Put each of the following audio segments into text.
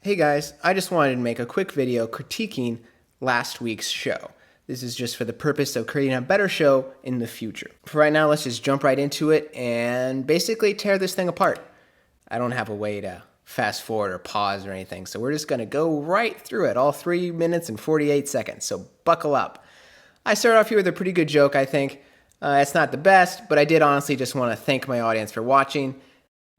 Hey guys, I just wanted to make a quick video critiquing last week's show. This is just for the purpose of creating a better show in the future. For right now, let's just jump right into it and basically tear this thing apart. I don't have a way to fast forward or pause or anything, so we're just going to go right through it, all 3 minutes and 48 seconds, so buckle up. I started off here with a pretty good joke, I think. It's not the best, but I did honestly just want to thank my audience for watching.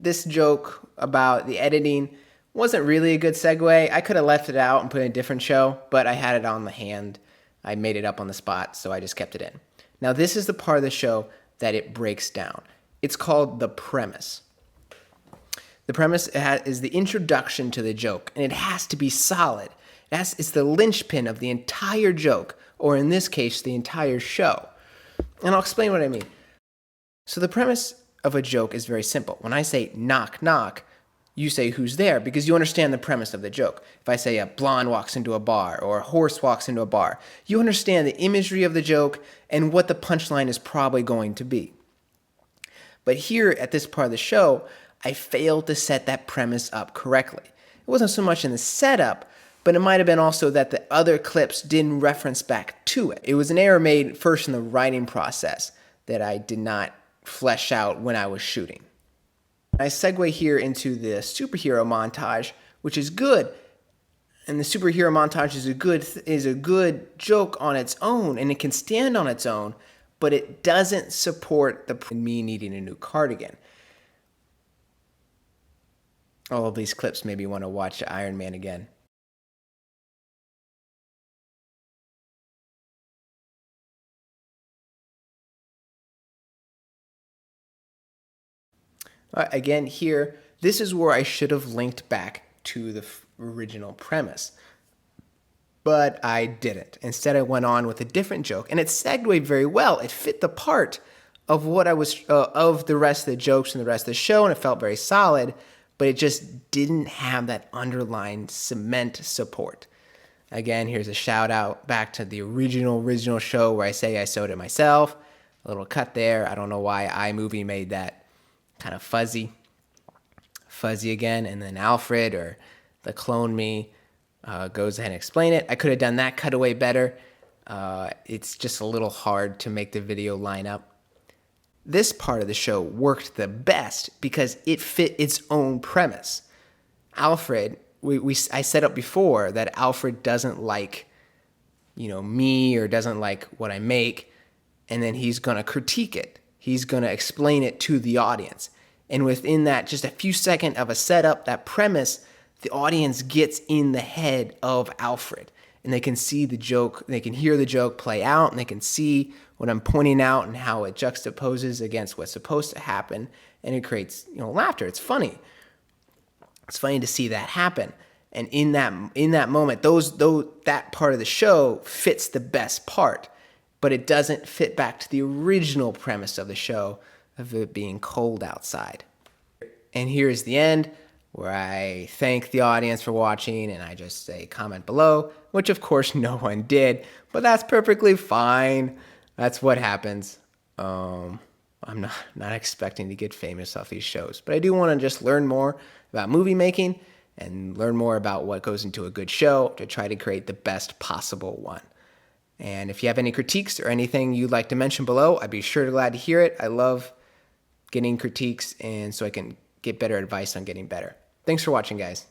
This joke about the editing wasn't really a good segue. I could have left it out and put in a different show, but I had it on the hand. I made it up on the spot, so I just kept it in. Now, this is the part of the show that it breaks down. It's called the premise. The premise is the introduction to the joke, and it has to be solid. It's the linchpin of the entire joke, or in this case, the entire show. And I'll explain what I mean. So the premise of a joke is very simple. When I say knock, knock, you say who's there because you understand the premise of the joke. If I say a blonde walks into a bar or a horse walks into a bar, you understand the imagery of the joke and what the punchline is probably going to be. But here at this part of the show, I failed to set that premise up correctly. It wasn't so much in the setup, but it might have been also that the other clips didn't reference back to it. It was an error made first in the writing process that I did not flesh out when I was shooting. I segue here into the superhero montage, which is good. And the superhero montage is a good joke on its own, and it can stand on its own, but it doesn't support me needing a new cardigan. All of these clips made me want to watch Iron Man again. Again, here, this is where I should have linked back to the original premise. But I didn't. Instead, I went on with a different joke, and it segued very well. It fit the part of what I was of the rest of the jokes and the rest of the show, and it felt very solid, but it just didn't have that underlying cement support. Again, here's a shout out back to the original show where I say I sewed it myself. A little cut there. I don't know why iMovie made that kind of fuzzy again, and then Alfred or the clone me goes ahead and explain it. I could have done that cutaway better. It's just a little hard to make the video line up. This part of the show worked the best because it fit its own premise. Alfred, I set up before that Alfred doesn't like, me or doesn't like what I make, and then he's gonna critique it. He's going to explain it to the audience. And within that, just a few seconds of a setup, that premise, the audience gets in the head of Alfred. And they can see the joke, they can hear the joke play out, and they can see what I'm pointing out and how it juxtaposes against what's supposed to happen. And it creates, laughter. It's funny. It's funny to see that happen. And in that moment, that part of the show fits the best part. But it doesn't fit back to the original premise of the show of it being cold outside. And here's the end, where I thank the audience for watching, and I just say comment below, which of course no one did, but that's perfectly fine. That's what happens. I'm not expecting to get famous off these shows, but I do want to just learn more about movie making and learn more about what goes into a good show to try to create the best possible one. And if you have any critiques or anything you'd like to mention below, I'd be sure to glad to hear it. I love getting critiques, and so I can get better advice on getting better. Thanks for watching, guys.